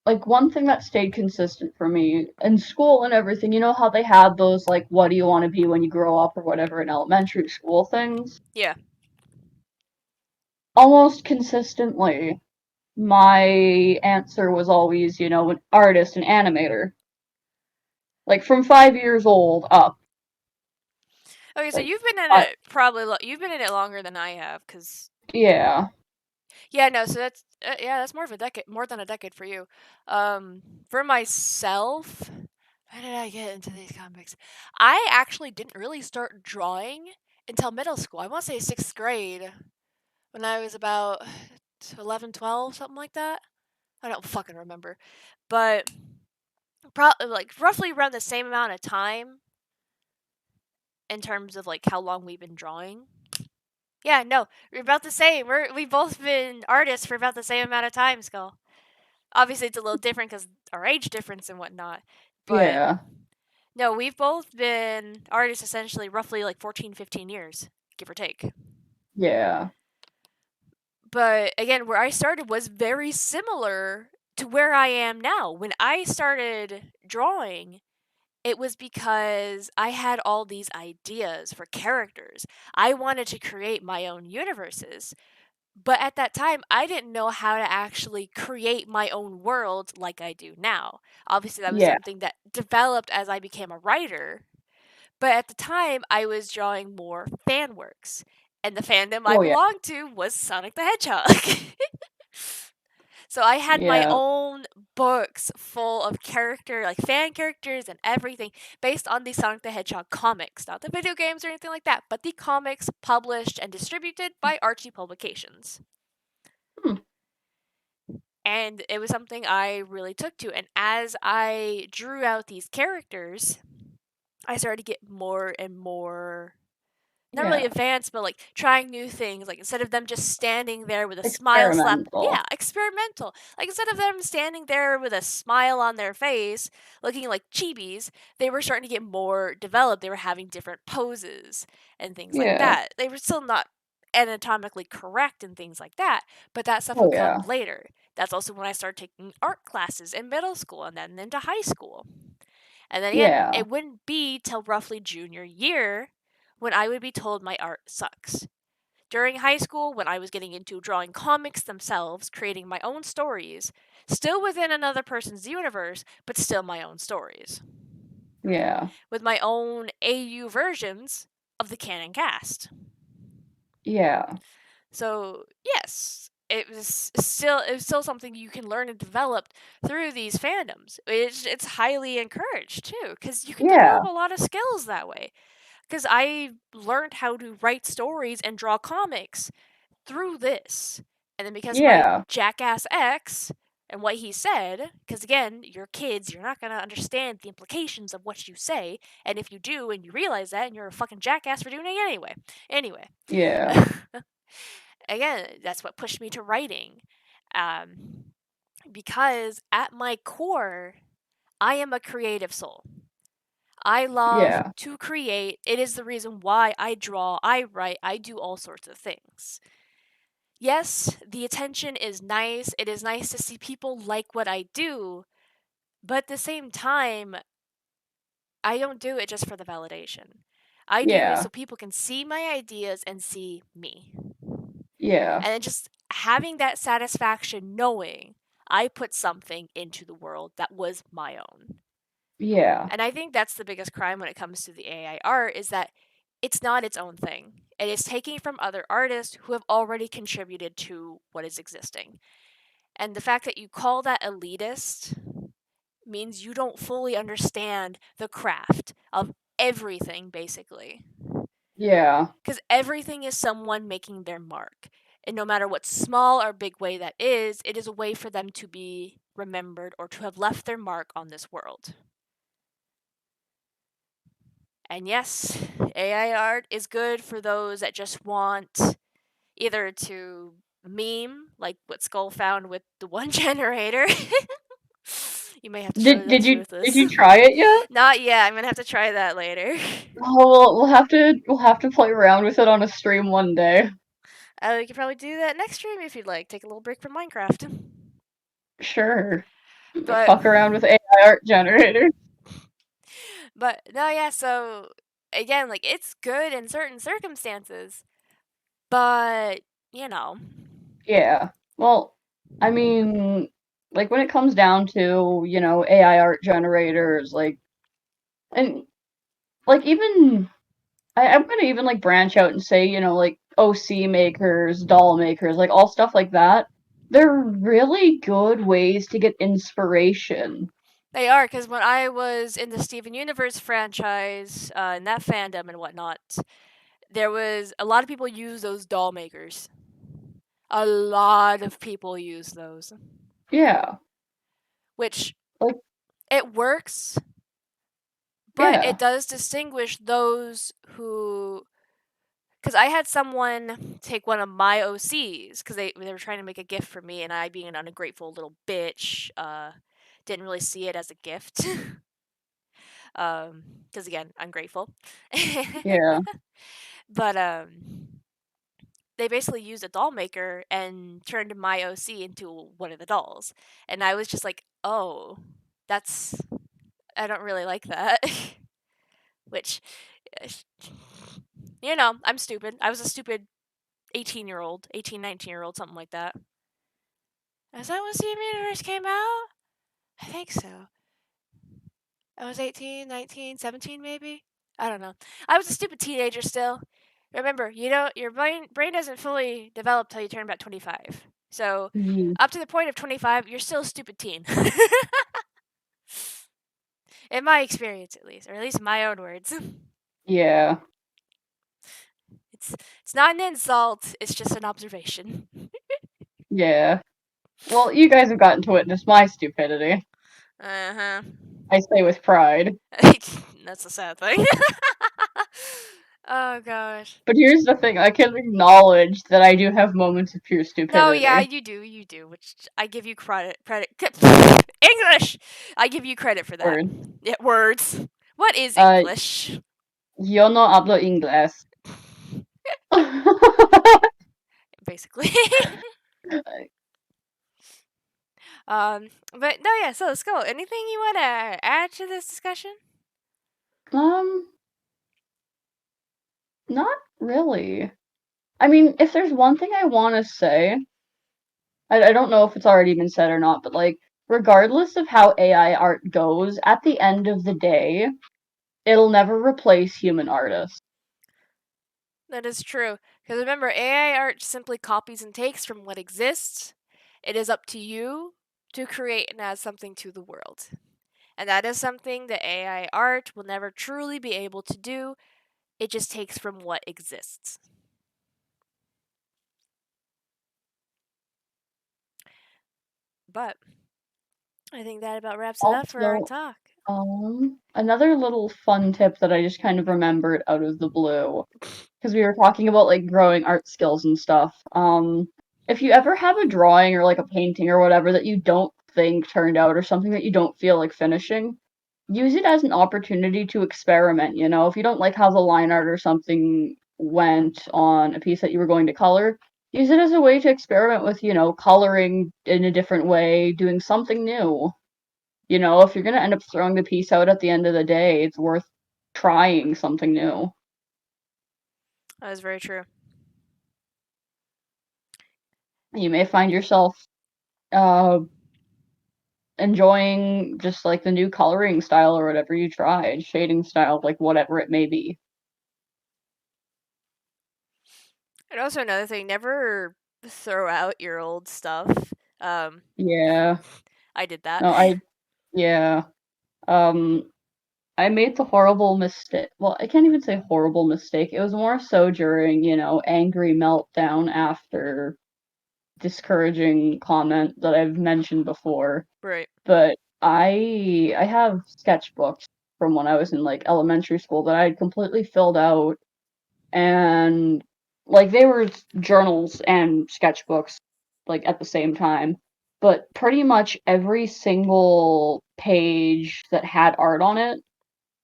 like one thing that stayed consistent for me in school and everything, you know how they had those like what do you want to be when you grow up or whatever in elementary school things? Yeah. Almost consistently, my answer was always, an artist and animator. Like from 5 years old up. Okay, so Like, you've been in I, it probably you've been in it longer than I have, cause yeah, yeah, no, so that's more of a decade, more than a decade for you. For myself, how did I get into these comics? I actually didn't really start drawing until middle school. I want to say 6th grade, when I was about 11, 12, something like that. I don't fucking remember, but like roughly around the same amount of time in terms of like how long we've been drawing. Yeah, no, we're about the same. We've both been artists for about the same amount of time, Skull. Obviously, it's a little different because our age difference and whatnot, but yeah, no, we've both been artists essentially roughly like 14, 15 years, give or take. yeah, But again, where I started was very similar to where I am now. When I started drawing, it was because I had all these ideas for characters. I wanted to create my own universes. But at that time, I didn't know how to actually create my own world like I do now. Obviously, that was yeah. something that developed as I became a writer. But at the time, I was drawing more fan works. And the fandom I Oh yeah, belonged to was Sonic the Hedgehog. So I had my yeah, own books full of like fan characters and everything based on the Sonic the Hedgehog comics, not the video games or anything like that, but the comics published and distributed by Archie Publications. hmm, And it was something I really took to. And as I drew out these characters, I started to get more and more, not really yeah. advanced, but like trying new things. Like instead of them just standing there with a smile slap, Experimental. yeah, experimental. Like instead of them standing there with a smile on their face, looking like chibis, they were starting to get more developed. They were having different poses and things like Yeah. that. They were still not anatomically correct and things like that, but that stuff Oh would come yeah. later. That's also when I started taking art classes in middle school and then into high school. And then again, Yeah. it wouldn't be till roughly junior year when I would be told my art sucks. During high school, when I was getting into drawing comics themselves, creating my own stories, still within another person's universe, but still my own stories, Yeah. with my own AU versions of the canon cast. Yeah. So, yes, it was still something you can learn and develop through these fandoms. It's highly encouraged too, because you can develop Yeah. a lot of skills that way. Because I learned how to write stories and draw comics through this. And then because my Yeah. jackass X and what he said, because again, you're kids, you're not going to understand the implications of what you say. And if you do and you realize that, and you're a fucking jackass for doing it anyway. Anyway. Yeah. Again, that's what pushed me to writing. Um, because at my core, I am a creative soul. I love Yeah. to create. It is the reason why I draw, I write, I do all sorts of things. Yes, the attention is nice. It is nice to see people like what I do, but at the same time, I don't do it just for the validation. I do it Yeah. so people can see my ideas and see me. Yeah. And then just having that satisfaction knowing I put something into the world that was my own. Yeah. And I think that's the biggest crime when it comes to the AI art is that it's not its own thing. It is taking from other artists who have already contributed to what is existing. And the fact that you call that elitist means you don't fully understand the craft of everything, basically. Yeah. Because everything is someone making their mark. And no matter what small or big way that is, it is a way for them to be remembered or to have left their mark on this world. And yes, AI art is good for those that just want either to meme, like what Skull found with the one generator. You may have to show Did that did to you did Ruthless. you try it yet? Not yet. I'm gonna have to try that later. Oh, we'll have to play around with it on a stream one day. We could probably do that next stream if you'd like. Take a little break from Minecraft. Sure. But Fuck around with AI art generator. but no, yeah. So again, like it's good in certain circumstances, but you know, Yeah. Well, I mean, like when it comes down to, AI art generators, and like even I'm gonna even like branch out and say, like OC makers, doll makers, like all stuff like that. They're really good ways to get inspiration. they are because when I was in the Steven Universe franchise, in that fandom and whatnot, there was a lot of people use those doll makers. A lot of people use those, Yeah. which Like, it works, but it yeah. does distinguish those who. Because I had someone take one of my OCs because they were trying to make a gift for me, and I, being an ungrateful little bitch, didn't really see it as a gift. Because again, ungrateful. Yeah. But they basically used a doll maker and turned my OC into one of the dolls, and I was just like, oh, that's I don't really like that. Which, I'm stupid. I was a stupid 18-year-old, 18, 19-year-old, something like that. Is that when Steven Universe came out? I think so. I was 18, 19, 17 maybe? I don't know. I was a stupid teenager still. Remember, your brain doesn't fully develop till you turn about 25. So, Mhm. up to the point of 25, you're still a stupid teen. In my experience, at least. Or at least in my own words. Yeah. It's, it's not an insult, it's just an observation. Yeah. Well, you guys have gotten to witness my stupidity. Uh-huh. I say with pride. That's a sad thing. Oh gosh. But here's the thing, I can acknowledge that I do have moments of pure No, yeah, stupidity. you do. Which I give you credit. English. I give you credit for that. Word. Yeah, words. What is Uh, English? yo no hablo inglés. Basically. But no, yeah. So let's go. Anything you want to add to this discussion? um, not really. I mean, if there's one thing I want to say, I don't know if it's already been said or not, but like, regardless of how AI art goes, at the end of the day, it'll never replace human artists. That is true. Because remember, AI art simply copies and takes from what exists. It is up to you to create and add something to the world. And that is something that AI art will never truly be able to do. It just takes from what exists. But I think that about wraps it up for our Also, talk. another little fun tip that I just kind of remembered out of the blue, because we were talking about like growing art skills and stuff. If you ever have a drawing or like a painting or whatever that you don't think turned out or something that you don't feel like finishing, use it as an opportunity to experiment, you know? If you don't like how the line art or something went on a piece that you were going to color, use it as a way to experiment with, you know, coloring in a different way, doing something new. You know, if you're gonna end up throwing the piece out at the end of the day, it's worth trying something new. That is very true. You may find yourself uh enjoying just like the new coloring style or whatever you tried, shading style, like whatever it may be. And also another thing, never throw out your old stuff. Um, Yeah. I did that. No, yeah. Um, I made the horrible mistake. Well, I can't even say horrible mistake. It was more so during, you know, angry meltdown after discouraging comment that I've mentioned before. Right. But I have sketchbooks from when I was in like elementary school that I had completely filled out, and like they were journals and sketchbooks like at the same time, but pretty much every single page that had art on it,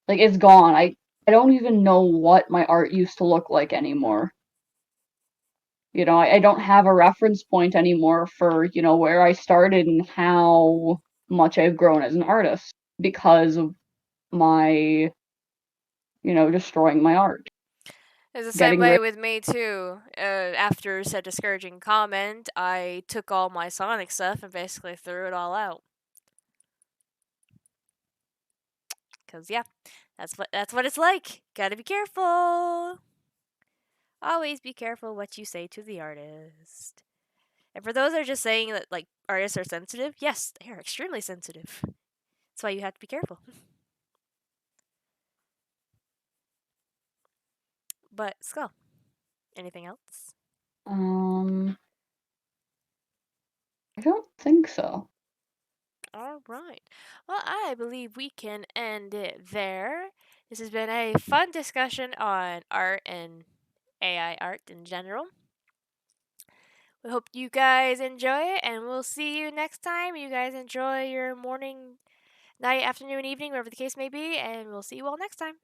like it's gone. I don't even know what my art used to look like anymore. You know, I don't have a reference point anymore for, you know, where I started and how much I've grown as an artist because of my, you know, destroying my art, It's the same getting way rid. with me too. After said discouraging comment, I took all my Sonic stuff and basically threw it all out. Cause yeah, that's what it's like. Gotta be careful. Always be careful what you say to the artist. And for those that are just saying that like artists are sensitive, yes, they are extremely sensitive. That's why you have to be careful. But Skull, anything else? Um, I don't think so. All right. Well, I believe we can end it there. This has been a fun discussion on art and AI art in general. We hope you guys enjoy it, and we'll see you next time. You guys enjoy your morning, night, afternoon, evening, whatever the case may be, and we'll see you all next time.